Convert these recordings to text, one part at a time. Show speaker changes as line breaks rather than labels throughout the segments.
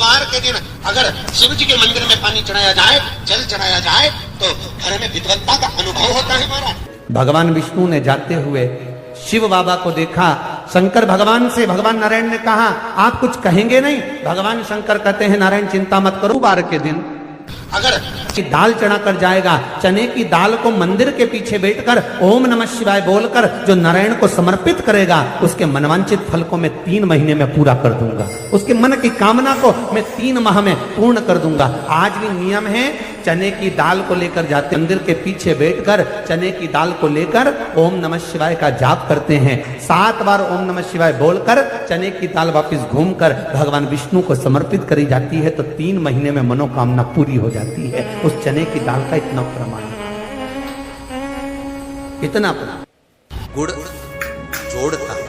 गुरुवार के दिन अगर शिव जी के मंदिर में पानी चढ़ाया जाए, जल चढ़ाया जाए, तो घर में विद्वत्ता का अनुभव होता है महाराज।
भगवान विष्णु ने जाते हुए शिव बाबा को देखा। शंकर भगवान से, भगवान नारायण ने कहा आप कुछ कहेंगे नहीं? भगवान शंकर कहते हैं नारायण चिंता मत करो, गुरुवार के दिन
अगर
दाल चढ़ा कर जाएगा, चने की दाल को मंदिर के पीछे बैठकर ओम नमः शिवाय बोलकर जो नारायण को समर्पित करेगा, उसके मनवांचित फल को मैं 3 महीने में पूरा कर दूंगा। उसके मन की कामना को मैं 3 माह में पूर्ण कर दूंगा। आज भी नियम है, चने की दाल को लेकर जाते मंदिर के पीछे बैठकर चने की दाल को लेकर ओम नमः शिवाय का जाप करते हैं। 7 बार ओम नमः शिवाय बोलकर चने की दाल वापस घूमकर भगवान विष्णु को समर्पित करी जाती है, तो 3 महीने में मनोकामना पूरी हो जाती है। उस चने की दाल का इतना प्रमाण है, इतना प्रमाण। गुड़ जोड़ता है।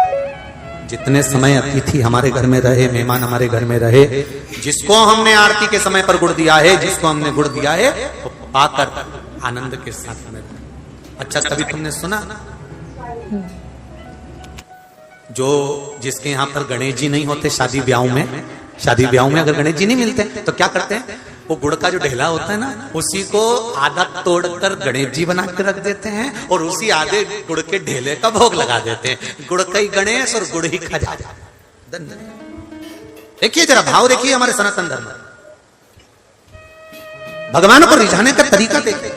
जितने समय अतिथि हमारे घर में रहे, मेहमान हमारे घर में रहे, जिसको हमने आरती के समय पर गुड़ दिया है, जिसको हमने गुड़ दिया है, वो पाकर आनंद के साथ में। अच्छा, तभी तुमने सुना जो जिसके यहाँ पर गणेश जी नहीं होते, शादी ब्याह में अगर गणेश जी नहीं मिलते तो क्या करते हैं, वो गुड़ का जो ढेला होता है ना, उसी को आधा तोड़कर गणेश जी बना के रख देते हैं और उसी आधे गुड़ के ढेले का भोग लगा देते हैं। गुड़ का ही गणेश और गुड़ ही खजा। देखिए जरा भाव देखिए हमारे सनातन धर्म, भगवान को रिझाने का तरीका देखिए।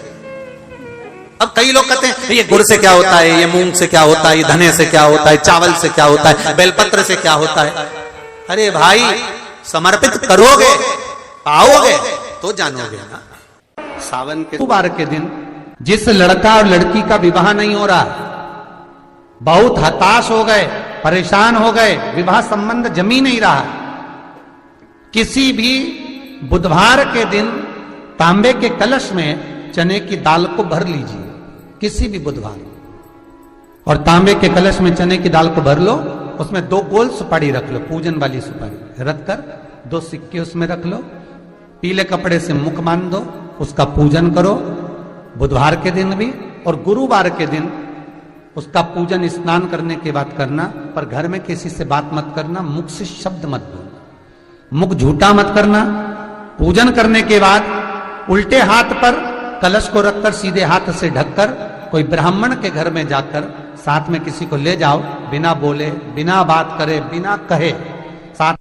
अब कई लोग कहते हैं ये गुड़ से क्या होता है, ये मूंग से क्या होता है, ये धने से क्या होता है, चावल से क्या होता है, बेलपत्र से क्या होता है। अरे भाई, समर्पित करोगे, पाओगे तो जानोगे ना। सावन के गुरुवार के दिन जिस लड़का और लड़की का विवाह नहीं हो रहा, बहुत हताश हो गए, परेशान हो गए, विवाह संबंध जमी नहीं रहा, किसी भी बुधवार के दिन तांबे के कलश में चने की दाल को भर लीजिए, किसी भी बुधवार, और तांबे के कलश में चने की दाल को भर लो। उसमें 2 गोल सुपारी रख लो, पूजन वाली सुपारी रख कर 2 सिक्के उसमें रख लो, पीले कपड़े से मुख बांध दो, उसका पूजन करो बुधवार के दिन भी, और गुरुवार के दिन उसका पूजन स्नान करने के बाद करना। पर घर में किसी से बात मत करना, मुख से शब्द मत बोलना, मुख झूठा मत करना। पूजन करने के बाद उल्टे हाथ पर कलश को रखकर सीधे हाथ से ढककर कोई ब्राह्मण के घर में जाकर साथ में किसी को ले जाओ, बिना बोले, बिना बात करे, बिना कहे, साथ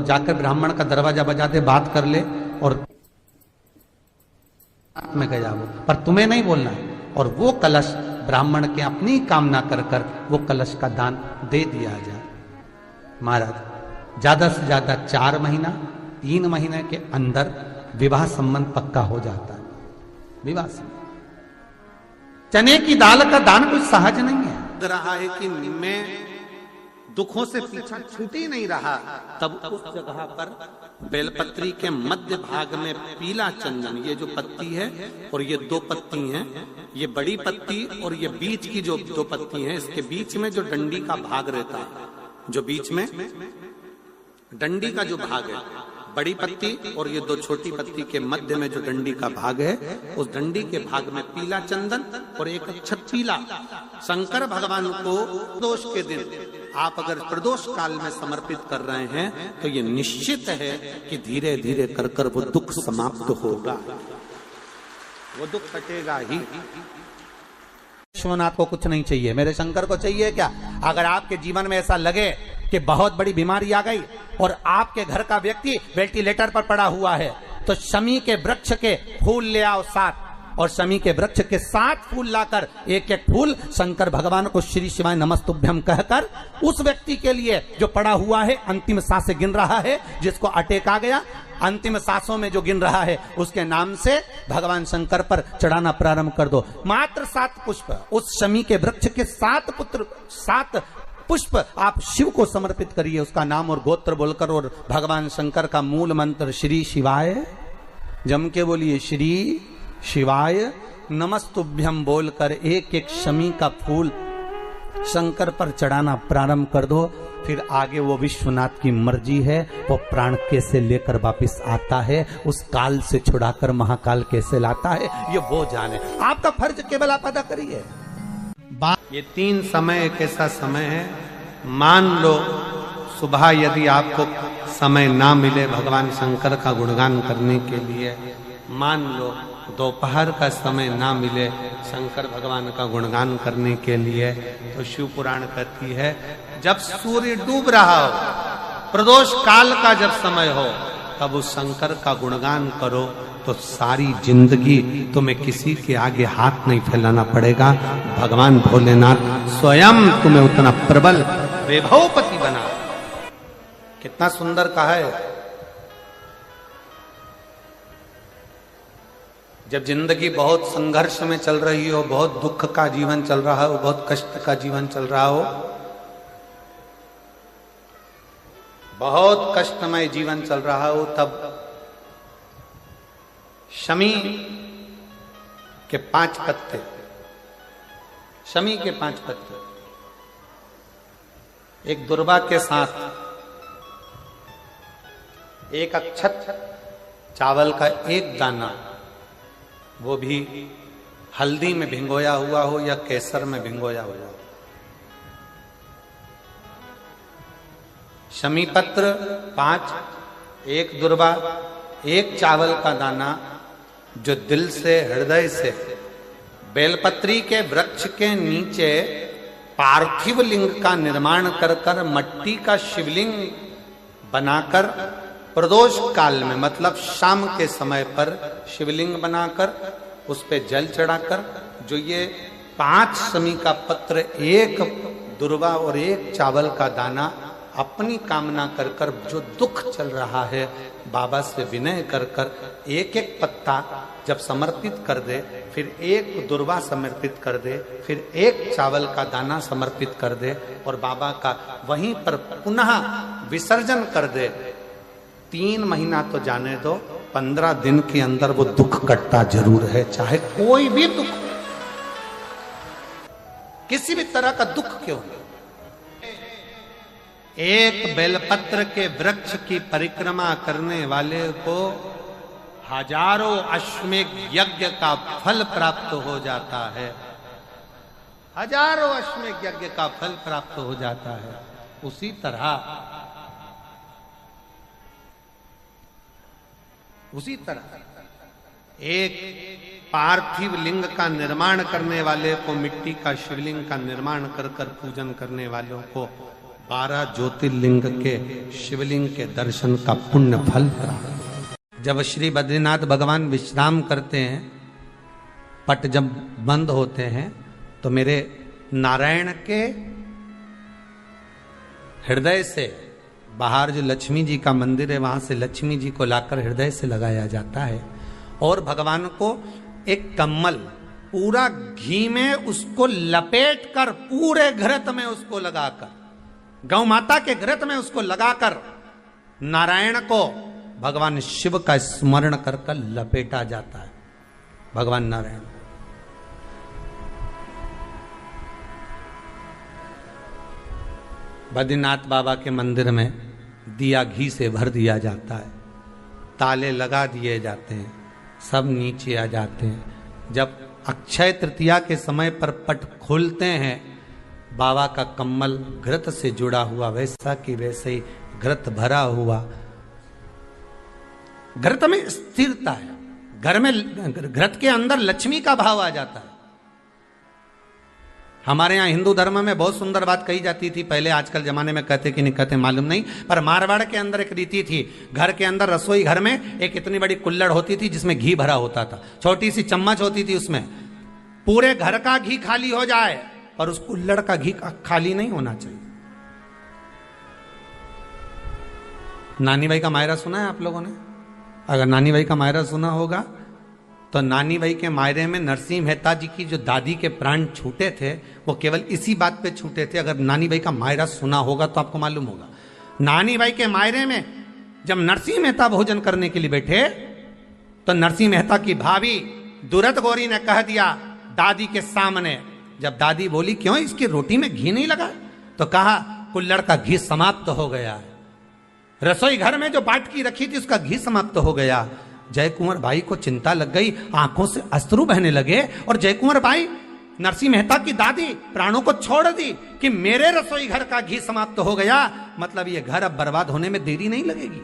जाकर ब्राह्मण का दरवाजा बजा दे, बात कर ले और में गया वो, पर तुम्हें नहीं बोलना है। और वो कलश ब्राह्मण के अपनी कामना कर कर वो कलश का दान दे दिया जाए। महाराज, ज्यादा से ज्यादा 4 महीना 3 महीने के अंदर विवाह संबंध पक्का हो जाता है। विवाह संबंध, चने की दाल का दान कुछ सहज नहीं है। रहा है कि मैं दुखों से पीछा छूट ही नहीं रहा, तब उस जगह पर बेलपत्री के मध्य भाग में पीला चंदन, ये जो पत्ती है और ये 2 पत्ती हैं, ये बड़ी पत्ती और ये बीच की जो 2 पत्ती हैं, इसके बीच में जो डंडी का भाग रहता है, जो बीच में डंडी का जो भाग है, बड़ी पत्ती और ये 2 छोटी पत्ती के मध्य में जो डंडी का भाग है, उस डंडी के भाग में पीला चंदन और एक अक्षत पीला। शंकर भगवान को प्रदोष के दिन आप अगर प्रदोष काल में समर्पित कर रहे हैं, तो ये निश्चित है कि धीरे धीरे कर कर वो दुख समाप्त होगा, वो दुख हटेगा ही। विश्वनाथ को कुछ नहीं चाहिए, मेरे शंकर को चाहिए क्या? अगर आपके जीवन में ऐसा लगे कि बहुत बड़ी बीमारी आ गई और आपके घर का व्यक्ति वेंटिलेटर पर पड़ा हुआ है, तो शमी के वृक्ष के फूल ले आओ 7, और शमी के वृक्ष के 7 फूल लाकर एक फूल शंकर भगवान को श्री शिवाय नमस्तुभ्यम कहकर उस व्यक्ति के लिए जो पड़ा हुआ है, अंतिम सांसें गिन रहा है, जिसको अटैक आ गया, अंतिम सांसों में जो गिन रहा है, उसके नाम से भगवान शंकर पर चढ़ाना प्रारंभ कर दो। मात्र 7 पुष्प, उस शमी के वृक्ष के 7 पुष्प आप शिव को समर्पित करिए, उसका नाम और गोत्र बोलकर, और भगवान शंकर का मूल मंत्र श्री शिवाय, जम के बोलिए श्री शिवाय नमस्तुभ्यम बोलकर एक शमी का फूल शंकर पर चढ़ाना प्रारंभ कर दो। फिर आगे वो विश्वनाथ की मर्जी है, वो प्राण कैसे लेकर वापिस आता है, उस काल से छुड़ाकर महाकाल कैसे लाता है, ये वो जाने। आपका फर्ज केवल आप अदा करिए। ये 3 समय एक ऐसा समय है, मान लो सुबह यदि आपको समय ना मिले भगवान शंकर का गुणगान करने के लिए, मान लो दोपहर का समय ना मिले शंकर भगवान का गुणगान करने के लिए, तो शिव पुराण कहती है जब सूर्य डूब रहा हो, प्रदोष काल का जब समय हो, तब उस शंकर का गुणगान करो तो सारी जिंदगी तुम्हें किसी के आगे हाथ नहीं फैलाना पड़ेगा। भगवान भोलेनाथ स्वयं तुम्हें उतना प्रबल वैभवपति बना। कितना सुंदर कहा है। जब जिंदगी बहुत संघर्ष में चल रही हो, बहुत दुख का जीवन चल रहा हो, बहुत कष्ट का जीवन चल रहा हो, बहुत कष्टमय जीवन चल रहा हो, तब शमी के 5 पत्ते, शमी के 5 पत्ते, एक दुर्वा के साथ एक अक्षत चावल का एक दाना, वो भी हल्दी में भिंगोया हुआ हो या केसर में भिंगोया हुआ हो, शमी पत्र 5, एक दुर्वा, एक चावल का दाना, जो दिल से हृदय से बेलपत्री के वृक्ष के नीचे पार्थिव लिंग का निर्माण कर कर मट्टी का शिवलिंग बनाकर प्रदोष काल में, मतलब शाम के समय पर शिवलिंग बनाकर उस पे जल चढ़ाकर, जो ये 5 शमी का पत्र, एक दुर्वा और एक चावल का दाना, अपनी कामना कर कर जो दुख चल रहा है बाबा से विनय कर कर एक एक पत्ता जब समर्पित कर दे, फिर एक दुर्वा समर्पित कर दे, फिर एक चावल का दाना समर्पित कर दे और बाबा का वहीं पर पुनः विसर्जन कर दे, 3 महीना तो जाने दो, 15 दिन के अंदर वो दुख कटता जरूर है, चाहे कोई भी दुख, किसी भी तरह का दुख क्यों नहीं। एक बेलपत्र के वृक्ष की परिक्रमा करने वाले को हजारों अश्वमेध यज्ञ का फल प्राप्त हो जाता है, हजारों अश्वमेध यज्ञ का फल प्राप्त हो जाता है। उसी तरह एक पार्थिव लिंग का निर्माण करने वाले को, मिट्टी का शिवलिंग का निर्माण कर कर पूजन करने वालों को 12 ज्योतिर्लिंग के शिवलिंग के दर्शन का पुण्य फल प्राप्त। जब श्री बद्रीनाथ भगवान विश्राम करते हैं, पट जब बंद होते हैं, तो मेरे नारायण के हृदय से बाहर जो लक्ष्मी जी का मंदिर है, वहां से लक्ष्मी जी को लाकर हृदय से लगाया जाता है और भगवान को एक कम्मल पूरा घी में उसको लपेट कर, पूरे घृत में उसको लगाकर, गौ माता के घृत में उसको लगाकर नारायण को भगवान शिव का स्मरण कर कर लपेटा जाता है। भगवान नारायण बद्रीनाथ बाबा के मंदिर में दिया घी से भर दिया जाता है, ताले लगा दिए जाते हैं, सब नीचे आ जाते हैं। जब अक्षय तृतीया के समय पर पट खोलते हैं, बाबा का कम्मल घृत से जुड़ा हुआ वैसा कि वैसे ही घृत भरा हुआ, घृत में स्थिरता है, घर में घृत के अंदर लक्ष्मी का भाव आ जाता है। हमारे यहाँ हिंदू धर्म में बहुत सुंदर बात कही जाती थी पहले, आजकल जमाने में कहते कि नहीं कहते मालूम नहीं, पर मारवाड़ के अंदर एक रीति थी, घर के अंदर रसोई घर में एक इतनी बड़ी कुल्हड़ होती थी जिसमें घी भरा होता था, छोटी सी चम्मच होती थी, उसमें पूरे घर का घी खाली हो जाए और उस कुल्हड़ का घी खाली नहीं होना चाहिए। नानी भाई का मायरा सुना है आप लोगों ने? अगर नानी भाई का मायरा सुना होगा तो नानी भाई के मायरे में नरसिंह मेहता जी की जो दादी के प्राण छूटे थे, वो केवल इसी बात पे छूटे थे। अगर नानी भाई का मायरा सुना होगा तो आपको मालूम होगा, नानी भाई के मायरे में जब नरसिंह मेहता भोजन करने के लिए बैठे तो नरसिंह मेहता की भाभी दुरत गौरी ने कह दिया दादी के सामने, जब दादी बोली क्यों इसकी रोटी में घी नहीं लगा, तो कहा कुल्हड़ का घी समाप्त हो गया है, रसोई घर में जो बाटकी रखी थी उसका घी समाप्त हो गया। जय कुंवर भाई को चिंता लग गई, आंखों से अश्रु बहने लगे और जय कुंवर भाई नरसिंह मेहता की दादी प्राणों को छोड़ दी कि मेरे रसोई घर का घी समाप्त हो गया, मतलब ये घर अब बर्बाद होने में देरी नहीं लगेगी।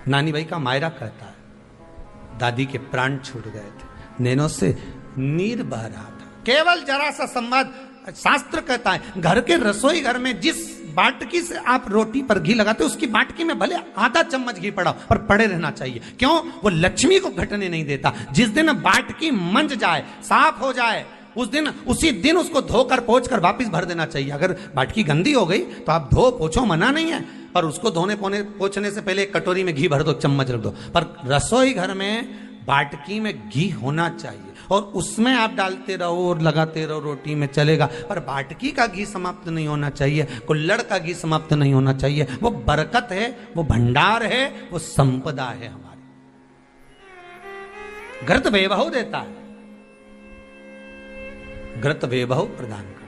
नानी भाई का मायरा कहता है, दादी के प्राण छूट गए थे, नैनों से नीर बह रहा था। केवल जरा सा संवाद। शास्त्र कहता है घर के रसोई घर में जिस बाटकी से आप रोटी पर घी लगाते हो उसकी बाटकी में भले आधा चम्मच घी पड़ा पर पड़े रहना चाहिए। क्यों? वो लक्ष्मी को घटने नहीं देता। जिस दिन बाटकी मंज जाए, साफ हो जाए, उसी दिन उसको धोकर पोंछकर वापस भर देना चाहिए। अगर बाटकी गंदी हो गई तो आप धो पोछो, मना नहीं है, पर उसको धोने पोंछने से पहले एक कटोरी में घी भर दो, चम्मच रख दो। पर रसोई घर में बाटकी में घी होना चाहिए और उसमें आप डालते रहो और लगाते रहो, रोटी में चलेगा, पर बाटकी का घी समाप्त नहीं होना चाहिए, कुल्हड़ का घी समाप्त नहीं होना चाहिए। वो बरकत है, वो भंडार है, वो संपदा है हमारी। घृत वैभव देता है, घृत वैभव प्रदान कर।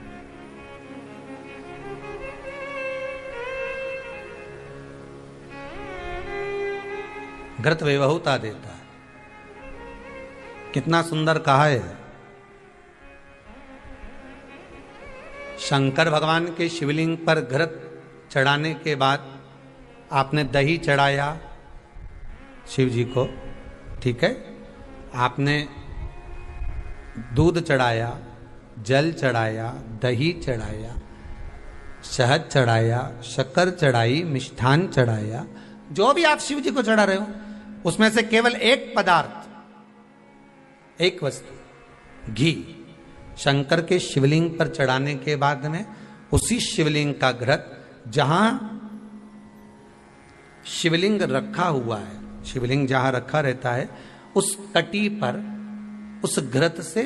घृत वैभवता देता है। कितना सुंदर कहा है। शंकर भगवान के शिवलिंग पर घृत चढ़ाने के बाद आपने दही चढ़ाया शिव जी को, ठीक है, आपने दूध चढ़ाया, जल चढ़ाया, दही चढ़ाया, शहद चढ़ाया, शक्कर चढ़ाई, मिष्ठान चढ़ाया, जो भी आप शिव जी को चढ़ा रहे हो उसमें से केवल एक पदार्थ, एक वस्तु, घी, शंकर के शिवलिंग पर चढ़ाने के बाद में उसी शिवलिंग का घृत, जहां शिवलिंग रखा हुआ है, शिवलिंग जहां रखा रहता है उस कटी पर उस घृत से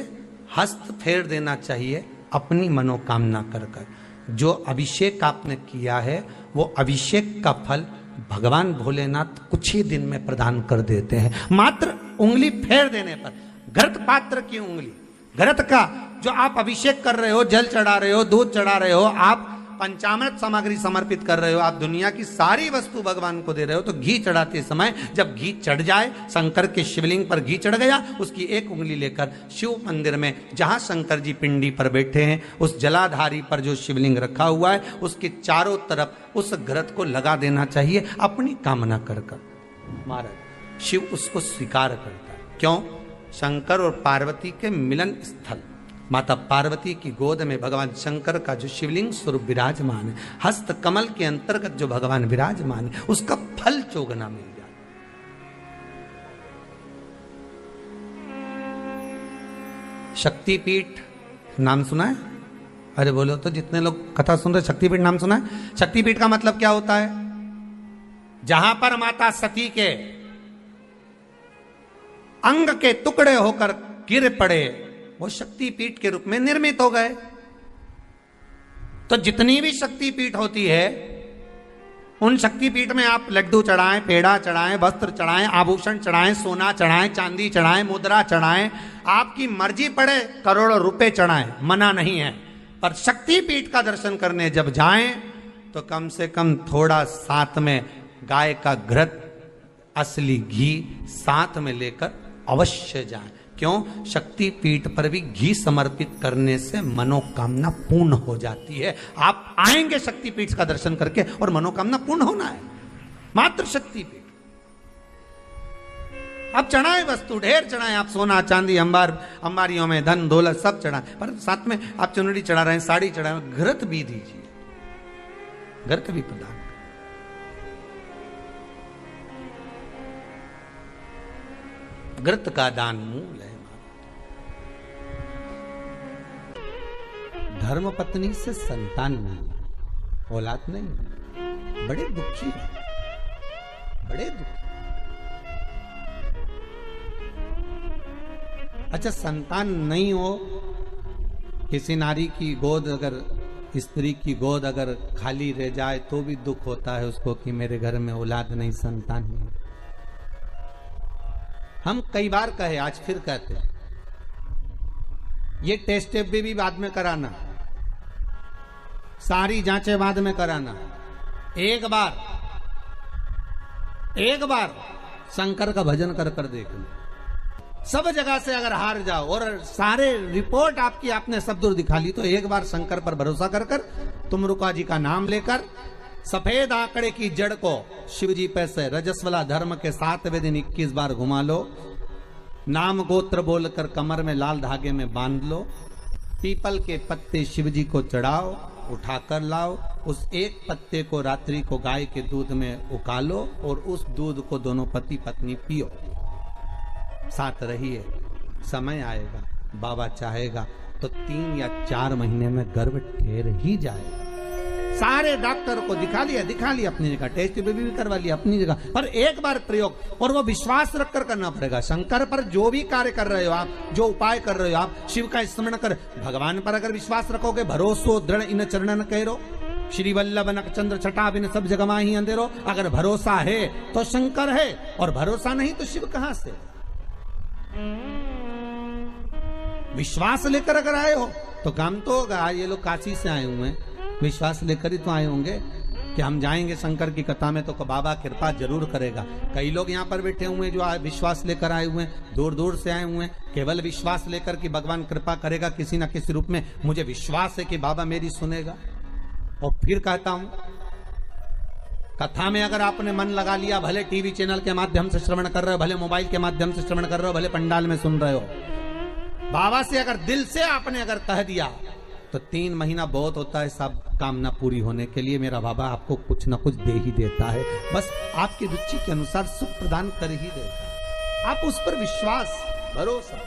हस्त फेर देना चाहिए अपनी मनोकामना कर कर। जो अभिषेक आपने किया है वो अभिषेक का फल भगवान भोलेनाथ कुछ ही दिन में प्रदान कर देते हैं। मात्र उंगली फेर देने पर, घृत पात्र की उंगली, घृत का जो आप अभिषेक कर रहे हो, जल चढ़ा रहे हो, दूध चढ़ा रहे हो, आप पंचामृत सामग्री समर्पित कर रहे हो, आप दुनिया की सारी वस्तु भगवान को दे रहे हो, तो घी चढ़ाते समय जब घी चढ़ जाए, शंकर के शिवलिंग पर घी चढ़ गया, उसकी एक उंगली लेकर शिव मंदिर में जहां शंकर जी पिंडी पर बैठे हैं उस जलाधारी पर जो शिवलिंग रखा हुआ है उसके चारों तरफ उस घृत को लगा देना चाहिए अपनी कामना कर कर। महाराज शिव उसको स्वीकार करता है। क्यों? शंकर और पार्वती के मिलन स्थल माता पार्वती की गोद में भगवान शंकर का जो शिवलिंग स्वरूप विराजमान है, हस्त कमल के अंतर्गत जो भगवान विराजमान है, उसका फल चोगना मिल जाए। शक्तिपीठ नाम सुना है? अरे बोलो तो, जितने लोग कथा सुन रहे, शक्तिपीठ नाम सुना है? शक्तिपीठ का मतलब क्या होता है? जहां पर माता सती के अंग के टुकड़े होकर गिर पड़े वो शक्तिपीठ के रूप में निर्मित हो गए। तो जितनी भी शक्तिपीठ होती है उन शक्तिपीठ में आप लड्डू चढ़ाएं, पेड़ा चढ़ाएं, वस्त्र चढ़ाएं, आभूषण चढ़ाएं, सोना चढ़ाएं, चांदी चढ़ाएं, मुद्रा चढ़ाएं, आपकी मर्जी पड़े करोड़ों रुपए चढ़ाएं, मना नहीं है। पर शक्तिपीठ का दर्शन करने जब जाएं तो कम से कम थोड़ा साथ में गाय का घृत, असली घी साथ में लेकर अवश्य जाएं। क्यों? शक्तिपीठ पर भी घी समर्पित करने से मनोकामना पूर्ण हो जाती है। आप आएंगे शक्तिपीठ का दर्शन करके और मनोकामना पूर्ण होना है। मात्र शक्तिपीठ। आप चढ़ाए वस्तु ढेर चढ़ाएं, आप सोना चांदी, अंबारियों में धन दौलत सब चढ़ाएं, पर साथ में आप चुनरी चढ़ा रहे हैं, साड़ी चढ़ाए, घृत भी दीजिए, घृत भी प्रदान। घृत का दान मूल है। धर्म पत्नी से संतान नहीं, औलाद नहीं, बड़े दुखी है, बड़े दुखी। अच्छा, संतान नहीं हो, किसी नारी की गोद, अगर स्त्री की गोद अगर खाली रह जाए तो भी दुख होता है उसको कि मेरे घर में औलाद नहीं, संतान नहीं। हम कई बार कहे, आज फिर कहते हैं, ये टेस्ट भी बाद में कराना, सारी जांचें बाद में कराना। एक बार शंकर का भजन कर कर देख लो, सब जगह से अगर हार जाओ और सारे रिपोर्ट आपकी आपने सब दूर दिखा ली, तो एक बार शंकर पर भरोसा कर कर तुम रुका जी का नाम लेकर सफेद आंकड़े की जड़ को शिव जी पे से रजस्वला धर्म के 7वें दिन 21 बार घुमा लो। नाम गोत्र बोलकर कमर में लाल धागे में बांध लो। पीपल के पत्ते शिव जी को चढ़ाओ, उठाकर लाओ। उस एक पत्ते को रात्रि को गाय के दूध में उकालो और उस दूध को दोनों पति पत्नी पियो। साथ रहिए, समय आएगा, बाबा चाहेगा तो 3 या 4 महीने में गर्भ ठहर ही जाएगा। सारे डॉक्टर को दिखा लिया अपनी जगह, टेस्ट भी करवा लिया अपनी जगह, पर एक बार प्रयोग, और वो विश्वास रखकर करना पड़ेगा। शंकर पर जो भी कार्य कर रहे हो आप, जो उपाय कर रहे हो आप, शिव का स्मरण कर, भगवान पर अगर विश्वास रखोगे, भरोसो दृढ़ इन चरणन कहो, श्री वल्लभ नखचंद्र छटा बिन सब जगमा ही अंधेरो। अगर भरोसा है तो शंकर है, और भरोसा नहीं तो शिव कहां से। विश्वास लेकर अगर आए हो तो काम तो होगा। ये लोग काशी से आए हुए हैं, विश्वास लेकर ही तो आए होंगे कि हम जाएंगे शंकर की कथा में तो बाबा कृपा जरूर करेगा। कई लोग यहाँ पर बैठे हुए हैं जो विश्वास लेकर आए हुए हैं, दूर दूर से आए हुए हैं, केवल विश्वास लेकर कि भगवान कृपा करेगा किसी ना किसी रूप में, मुझे विश्वास है कि बाबा मेरी सुनेगा। और फिर कहता हूं, कथा में अगर आपने मन लगा लिया, भले टीवी चैनल के माध्यम से श्रवण कर रहे हो, भले मोबाइल के माध्यम से श्रवण कर रहे हो, भले पंडाल में सुन रहे हो, बाबा से अगर दिल से आपने अगर कह दिया तो 3 महीना बहुत होता है सब कामना पूरी होने के लिए। मेरा बाबा आपको कुछ ना कुछ दे ही देता है, बस आपकी रुचि के अनुसार सुख प्रदान कर ही देता है। आप उस पर विश्वास, भरोसा,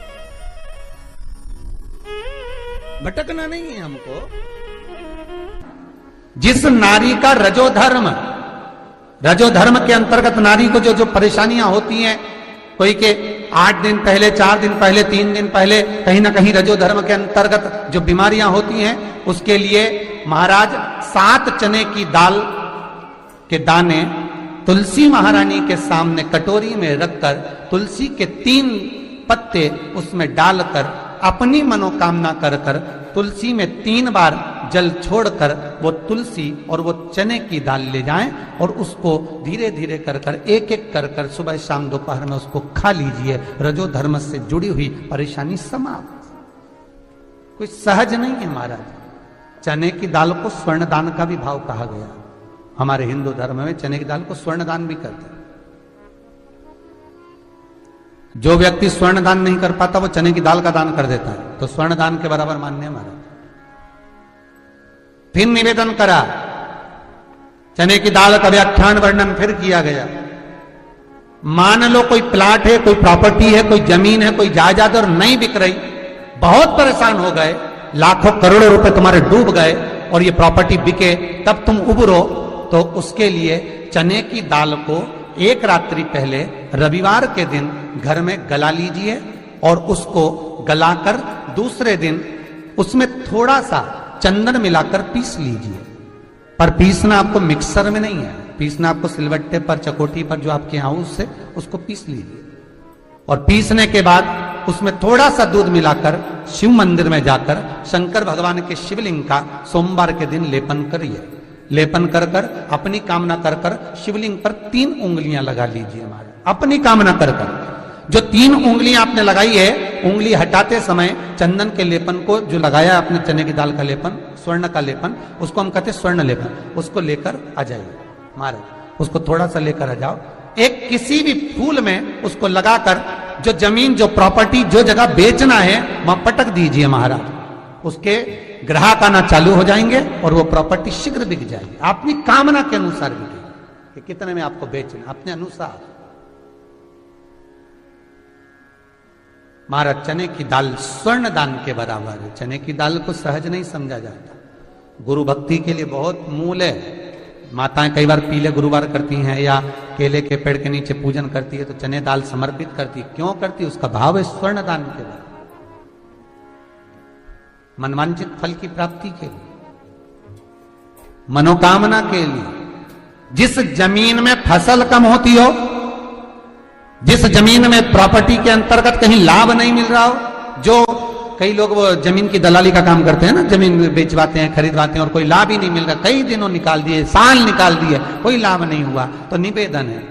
भटकना नहीं है हमको। जिस नारी का रजोधर्म के अंतर्गत नारी को जो परेशानियां होती हैं, कोई के 8 दिन पहले, 4 दिन पहले, 3 दिन पहले कहीं ना कहीं रजोधर्म के अंतर्गत जो बीमारियां होती हैं, उसके लिए महाराज 7 चने की दाल के दाने तुलसी महारानी के सामने कटोरी में रखकर तुलसी के 3 पत्ते उसमें डालकर अपनी मनोकामना कर कर तुलसी में 3 बार जल छोड़कर वो तुलसी और वो चने की दाल ले जाएं और उसको धीरे धीरे कर कर एक एक कर कर सुबह शाम दोपहर में उसको खा लीजिए। रजो धर्म से जुड़ी हुई परेशानी समाप्त। कोई सहज नहीं है महाराज। चने की दाल को स्वर्ण दान का भी भाव कहा गया। हमारे हिंदू धर्म में चने की दाल को स्वर्ण दान भी करते हैं। जो व्यक्ति स्वर्ण दान नहीं कर पाता वो चने की दाल का दान कर देता है, तो स्वर्ण दान के बराबर मान्य है महाराज। फिर निवेदन करा, चने की दाल का व्याख्यान वर्णन फिर किया गया। मान लो कोई प्लाट है, कोई प्रॉपर्टी है, कोई जमीन है, कोई जायदाद और नहीं बिक रही, बहुत परेशान हो गए, लाखों करोड़ों रुपए तुम्हारे डूब गए और ये प्रॉपर्टी बिके, तब तुम उबरो, तो उसके लिए चने की दाल को एक रात्रि पहले रविवार के दिन घर में गला लीजिए और उसको गलाकर दूसरे दिन उसमें थोड़ा सा चंदन मिलाकर पीस लीजिए। पर पीसना आपको मिक्सर में नहीं है, पीसना आपको सिलबट्टे पर, चकोटी पर जो आपके यहां उससे उसको पीस लीजिए। और पीसने के बाद उसमें थोड़ा सा दूध मिलाकर शिव मंदिर में जाकर शंकर भगवान के शिवलिंग का सोमवार के दिन लेपन करिए। लेपन कर कर अपनी कामना कर कर शिवलिंग पर 3 उंगलियां लगा लीजिए हमारे, अपनी कामना कर कर। जो 3 उंगलियां आपने लगाई है, उंगली हटाते समय चंदन के लेपन को जो लगाया आपने, चने की दाल का लेपन, स्वर्ण का लेपन, उसको हम कहते हैं स्वर्ण लेपन, उसको लेकर आ जाइए महाराज। उसको थोड़ा सा लेकर आ जाओ, एक किसी भी फूल में उसको लगाकर जो जमीन, जो प्रॉपर्टी, जो जगह बेचना है वहां पटक दीजिए महाराज। उसके ग्राहक आना चालू हो जाएंगे और वो प्रॉपर्टी शीघ्र बिक जाएगी। अपनी कामना के अनुसार बिकेगी कि कितने में आपको बेचना, अपने अनुसार। महाराज चने की दाल स्वर्ण दान के बराबर है। चने की दाल को सहज नहीं समझा जाता, गुरु भक्ति के लिए बहुत मूल है। माताएं कई बार पीले गुरुवार करती हैं या केले के पेड़ के नीचे पूजन करती है तो चने दाल समर्पित करती है। क्यों करती है? उसका भाव है स्वर्ण दान के बराबर, मनवांचित फल की प्राप्ति के लिए, मनोकामना के लिए। जिस जमीन में फसल कम होती हो, जिस जमीन में प्रॉपर्टी के अंतर्गत कहीं लाभ नहीं मिल रहा हो, जो कई लोग वो जमीन की दलाली का काम करते हैं ना, जमीन बेचवाते हैं, खरीदवाते हैं और कोई लाभ ही नहीं मिल रहा, कई दिनों निकाल दिए, साल निकाल दिए, कोई लाभ नहीं हुआ, तो निवेदन है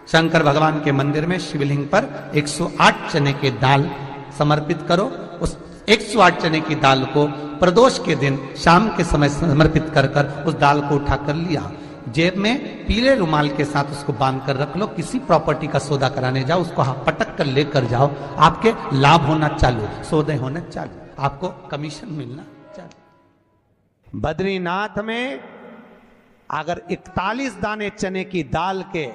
शंकर भगवान के मंदिर में शिवलिंग पर 108 चने के दाल समर्पित करो। उस 108 चने की दाल को प्रदोष के दिन शाम के समय समर्पित कर उस दाल को उठाकर लिया, जेब में पीले रुमाल के साथ उसको बांध कर रख लो। किसी प्रॉपर्टी का सौदा कराने जाओ, उसको पटक कर लेकर जाओ, आपके लाभ होना चालू, सौदे होना चालू, आपको कमीशन मिलना चालू। बद्रीनाथ में अगर 41 दाने चने की दाल के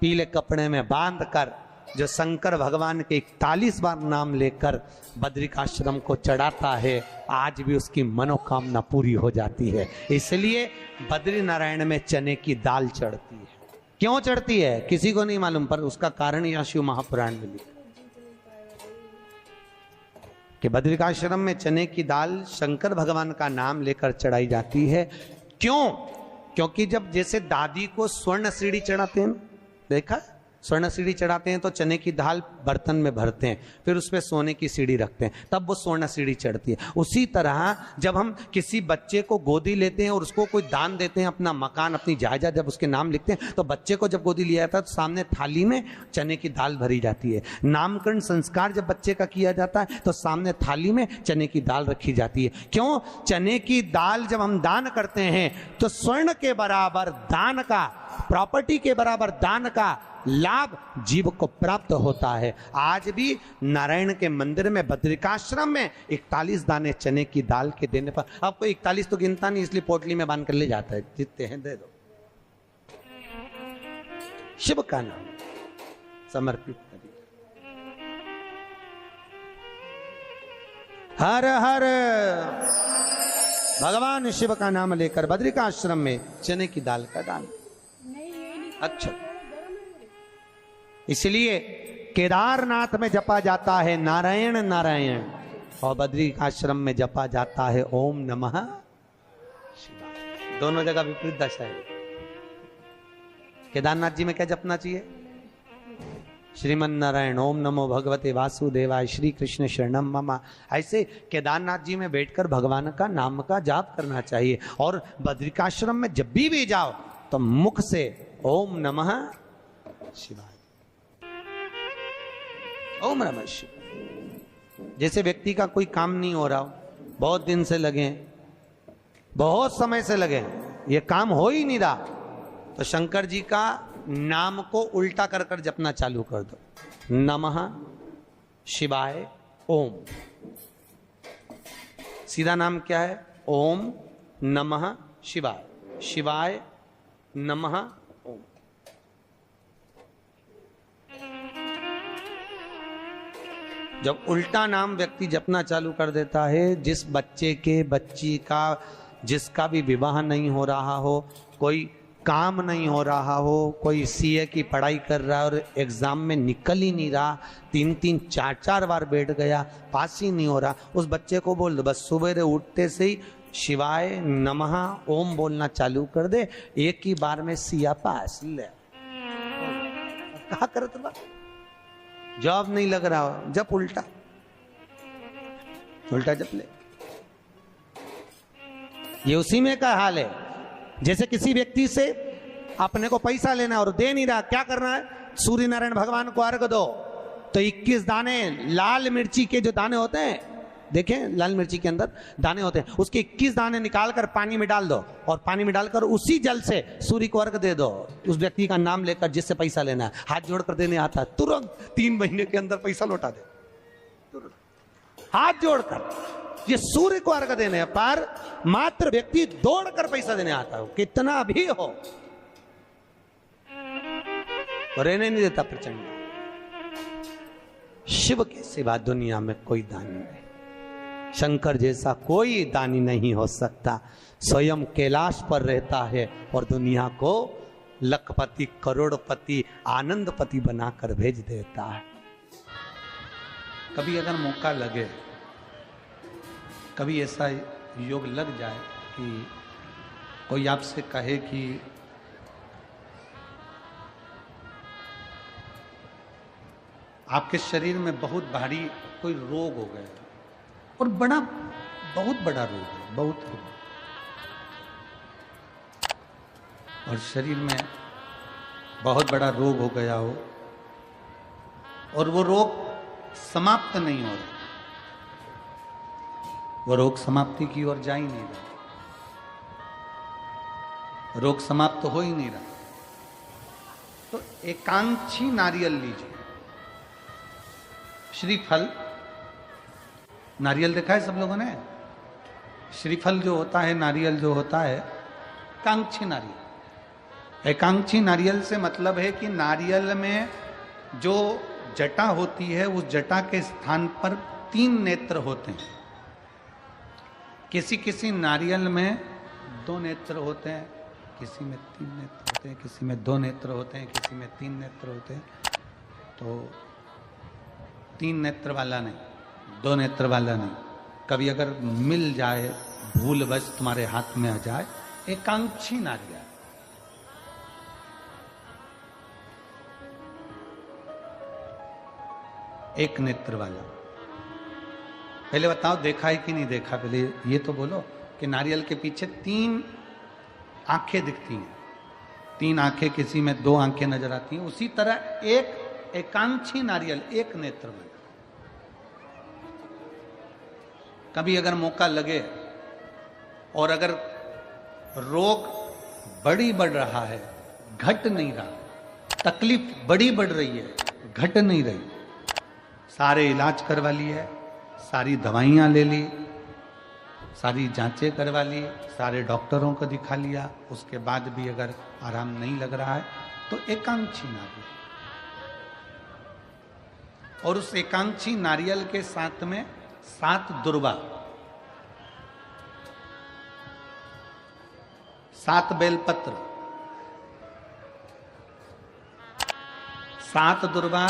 पीले कपड़े में बांधकर जो शंकर भगवान के 41 बार नाम लेकर बद्रिकाश्रम को चढ़ाता है, आज भी उसकी मनोकामना पूरी हो जाती है। इसलिए बद्री नारायण में चने की दाल चढ़ती है। क्यों चढ़ती है किसी को नहीं मालूम, पर उसका कारण यह शिव महापुराण में लिखा कि बद्रिकाश्रम में चने की दाल शंकर भगवान का नाम लेकर चढ़ाई जाती है। क्यों? क्योंकि जब जैसे दादी को स्वर्ण सीढ़ी चढ़ाते हैं, देखा स्वर्ण सीढ़ी चढ़ाते हैं तो चने की दाल बर्तन में भरते हैं, फिर उस पर सोने की सीढ़ी रखते हैं, तब वो स्वर्ण सीढ़ी चढ़ती है। उसी तरह जब हम किसी बच्चे को गोदी लेते हैं और उसको कोई दान देते हैं, अपना मकान अपनी जायदाद जब उसके नाम लिखते हैं, तो बच्चे को जब गोदी लिया जाता है तो सामने थाली में चने की दाल भरी जाती है। नामकरण संस्कार जब बच्चे का किया जाता है तो सामने थाली में चने की दाल रखी जाती है। क्यों? चने की दाल जब हम दान करते हैं तो स्वर्ण के बराबर दान का, प्रॉपर्टी के बराबर दान का लाभ जीव को प्राप्त होता है। आज भी नारायण के मंदिर में बद्रिकाश्रम में 41 दाने चने की दाल के देने पर, आपको 41 तो गिनता नहीं इसलिए पोटली में बांध कर ले जाता है, जितने हैं दे दो, शिव का नाम समर्पित करिए। हर हर भगवान शिव का नाम लेकर बद्रिकाश्रम में चने की दाल का दान। अच्छा, इसलिए केदारनाथ में जपा जाता है नारायण नारायण और बद्रिकाश्रम में जपा जाता है ओम नमः शिवाय। दोनों जगह विपरीत दशा है। केदारनाथ जी में क्या जपना चाहिए? श्रीमन नारायण, ओम नमो भगवते वासुदेवाय, श्री कृष्ण शरणम मम। ऐसे केदारनाथ जी में बैठकर भगवान का नाम का जाप करना चाहिए। और बद्रिकाश्रम में जब भी जाओ तो मुख से ओम नमः शिवाय, ओम नमः शिवाय। जैसे व्यक्ति का कोई काम नहीं हो रहा हो, बहुत दिन से लगे, बहुत समय से लगे, ये काम हो ही नहीं रहा, तो शंकर जी का नाम को उल्टा कर कर जपना चालू कर दो। नमः शिवाय ओम। सीधा नाम क्या है? ओम नमः शिवाय, शिवाय नमः ओम। जब उल्टा नाम व्यक्ति जपना चालू कर देता है, जिस बच्चे के, बच्ची का, जिसका भी विवाह नहीं हो रहा हो, कोई काम नहीं हो रहा हो, कोई सीए की पढ़ाई कर रहा है और एग्जाम में निकल ही नहीं रहा, 3-3 4-4 बार बैठ गया, पास ही नहीं हो रहा, उस बच्चे को बोल दो बस सुबह उठते से ही शिवाय नमः ओम बोलना चालू कर दे, एक ही बार में सिया पास ले। कहा करत बा, जॉब नहीं लग रहा हो, जब उल्टा उल्टा जप ले। ये उसी में का हाल है। जैसे किसी व्यक्ति से अपने को पैसा लेना है और दे नहीं रहा, क्या करना है? सूर्य नारायण भगवान को अर्घ दो। तो 21 दाने लाल मिर्ची के जो दाने होते हैं, देखें लाल मिर्ची के अंदर दाने होते हैं, उसके 21 दाने निकालकर पानी में डाल दो और पानी में डालकर उसी जल से सूर्य को अर्घ दे दो। उस व्यक्ति का नाम लेकर जिससे पैसा लेना है, हाथ जोड़कर देने आता है, तुरंत 3 महीने के अंदर पैसा लौटा दे, तुरंत हाथ जोड़कर। ये सूर्य को अर्घ देने पर मात्र व्यक्ति दौड़कर पैसा देने आता है, कितना भी हो, रहने नहीं देता प्रचंड। शिव के सिवा दुनिया में कोई दानी नहीं, शंकर जैसा कोई दानी नहीं हो सकता। स्वयं कैलाश पर रहता है और दुनिया को लखपति, करोड़पति, आनंदपति बनाकर भेज देता है। कभी अगर मौका लगे, कभी ऐसा योग लग जाए कि कोई आपसे कहे कि आपके शरीर में बहुत भारी कोई रोग हो गया और बहुत बड़ा रोग है, बहुत रोग, और शरीर में बहुत बड़ा रोग हो गया हो और वो रोग समाप्त नहीं हो रहा, वो रोग समाप्ति की ओर जा ही नहीं रहा, रोग समाप्त हो ही नहीं रहा, तो एकांक्षी नारियल लीजिए। श्रीफल, नारियल देखा है सब लोगों ने? श्रीफल जो होता है, नारियल जो होता है, एकांक्षी नारियल। एकांक्षी नारियल से मतलब है कि नारियल में जो जटा होती है उस जटा के स्थान पर 3 नेत्र होते हैं। किसी किसी नारियल में 2 नेत्र होते हैं, किसी में 3 नेत्र होते हैं, किसी में 2 नेत्र होते हैं, किसी में 3 नेत्र होते हैं। तो 3 नेत्र वाला नहीं, 2 नेत्र वाला नहीं, कभी अगर मिल जाए, भूलवश तुम्हारे हाथ में आ जाए, एकांक्षी नारियल। एक नेत्र वाला। पहले बताओ देखा है कि नहीं देखा? पहले ये तो बोलो कि नारियल के पीछे 3 आंखें दिखती हैं, 3 आंखें, किसी में 2 आंखें नजर आती हैं। उसी तरह एक एकांक्षी नारियल, एक नेत्र वाला। कभी अगर मौका लगे और अगर रोग बढ़ रहा है, घट नहीं रहा, तकलीफ बड़ी बढ़ रही है, घट नहीं रही, सारे इलाज करवा लिए, सारी दवाइयां ले ली, सारी जांचें करवा ली, सारे डॉक्टरों को दिखा लिया, उसके बाद भी अगर आराम नहीं लग रहा है तो एकांक्षी नारियल। और उस एकांक्षी नारियल के साथ में 7 दुर्वा, 7 बेलपत्र, 7 दुर्वा,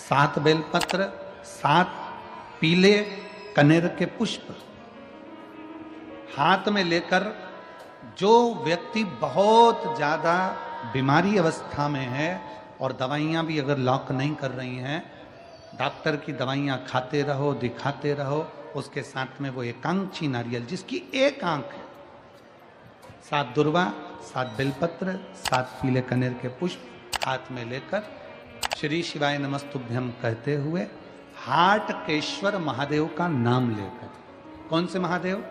7 बेलपत्र, 7 पीले कनेर के पुष्प हाथ में लेकर, जो व्यक्ति बहुत ज्यादा बीमारी अवस्था में है और दवाइयां भी अगर लॉक नहीं कर रही हैं, डॉक्टर की दवाइयां खाते रहो, दिखाते रहो, उसके साथ में वो एकांक्षी नारियल जिसकी एक आंख है, 7 दुर्वा, 7 बेलपत्र, 7 पीले कनेर के पुष्प हाथ में लेकर श्री शिवाय नमस्तुभ्यम कहते हुए हाटकेश्वर महादेव का नाम लेकर। कौन से महादेव?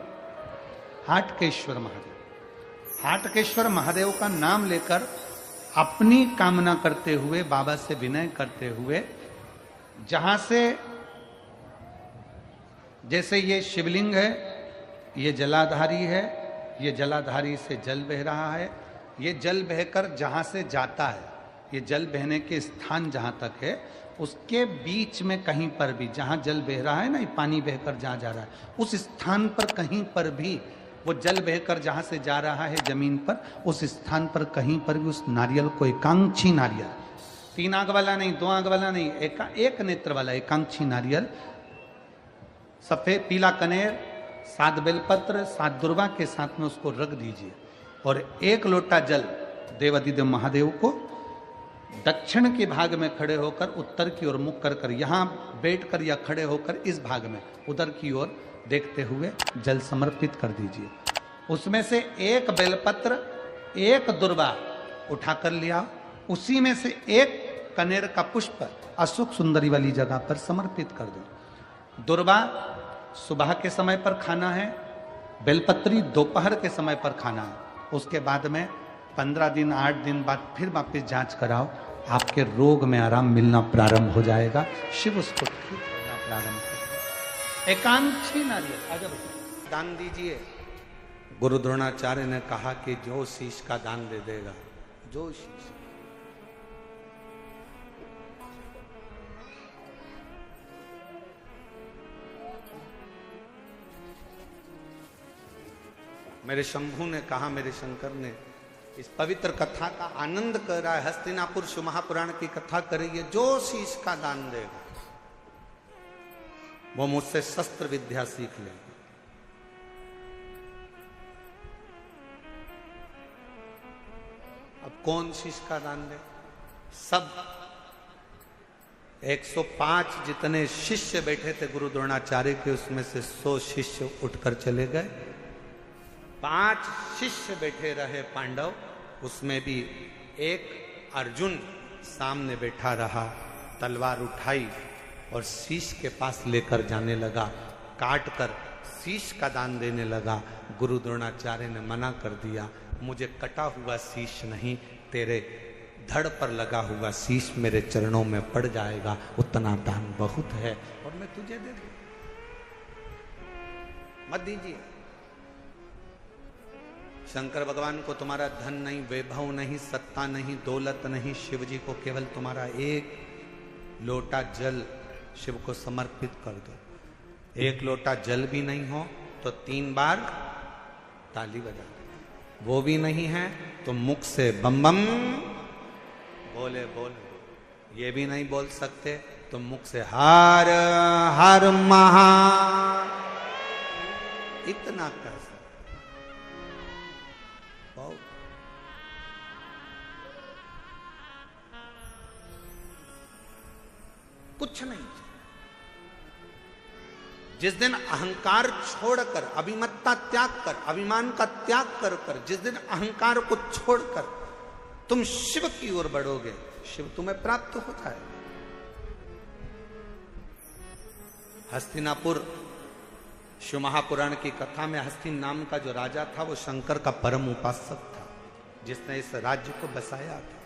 हाटकेश्वर महादेव। हाटकेश्वर महादेव का नाम लेकर अपनी कामना करते हुए, बाबा से विनय करते हुए, जहां से, जैसे ये शिवलिंग है, ये जलाधारी है, ये जलाधारी से जल बह रहा है, ये जल बहकर जहां से जाता है, ये जल बहने के स्थान जहां तक है, उसके बीच में कहीं पर भी, जहां जल बह रहा है ना, ये पानी बहकर जहां जा रहा है, उस स्थान पर कहीं पर भी, वो जल बहकर जहां से जा रहा है जमीन पर, उस स्थान पर कहीं पर भी उस नारियल को, एकांक्षी नारियल, 3 आंख वाला नहीं, 2 आंख वाला नहीं, एक नेत्र वाला एकांक्षी नारियल, सफेद पीला कनेर, 7 बेलपत्र, 7 दुर्वा के साथ में उसको रख दीजिए और 1 लोटा जल देवाधिदेव महादेव को दक्षिण के भाग में खड़े होकर, उत्तर की ओर मुख कर कर, यहां बैठकर या खड़े होकर इस भाग में उधर की ओर देखते हुए जल समर्पित कर दीजिए। उसमें से 1 बेलपत्र, 1 दुर्वा उठाकर लिया, उसी में से 1 कनेर का पुष्प अशोक सुंदरी वाली जगह पर समर्पित कर दो। दुर्वा सुबह के समय पर खाना है, बेलपत्री दोपहर के समय पर खाना है। उसके बाद में 15 दिन 8 दिन बाद फिर वापस जांच कराओ, आपके रोग में आराम मिलना प्रारंभ हो जाएगा। शिव उसको ठीक करना प्रारंभ कर। एकांक्षी नारियल अजब दान दीजिए। गुरु द्रोणाचार्य ने कहा कि जो शीश का दान दे देगा, जो शीश, मेरे शंभू ने कहा, मेरे शंकर ने, इस पवित्र कथा का आनंद कर रहा है, हस्तिनापुर महापुराण की कथा कर रही है, जो शीश का दान देगा वो मुझसे शस्त्र विद्या सीख लेगा। अब कौन शीश का दान दे? सब 105 जितने शिष्य बैठे थे गुरु द्रोणाचार्य के, उसमें से 100 शिष्य उठकर चले गए। 5 शिष्य बैठे रहे पांडव, उसमें भी एक अर्जुन सामने बैठा रहा, तलवार उठाई और शीश के पास लेकर जाने लगा, काट कर शीश का दान देने लगा। गुरु द्रोणाचार्य ने मना कर दिया, मुझे कटा हुआ शीश नहीं, तेरे धड़ पर लगा हुआ शीश मेरे चरणों में पड़ जाएगा, उतना दान बहुत है और मैं तुझे दे दूं, मत दीजिए। शंकर भगवान को तुम्हारा धन नहीं, वैभव नहीं, सत्ता नहीं, दौलत नहीं, शिव जी को केवल तुम्हारा एक लोटा जल शिव को समर्पित कर दो। एक लोटा जल भी नहीं हो तो 3 बार ताली बजा दो, वो भी नहीं है तो मुख से बम बम बोले बोले, ये भी नहीं बोल सकते तो मुख से हर हर महा, इतना कर सकते। कुछ नहीं। जिस दिन अहंकार छोड़कर, अभिमत्ता त्याग कर, अभिमान का त्याग कर कर, जिस दिन अहंकार को छोड़कर तुम शिव की ओर बढ़ोगे, शिव तुम्हें प्राप्त हो जाएगा। हस्तिनापुर शिव महापुराण की कथा में हस्तिन नाम का जो राजा था वो शंकर का परम उपासक था, जिसने इस राज्य को बसाया था।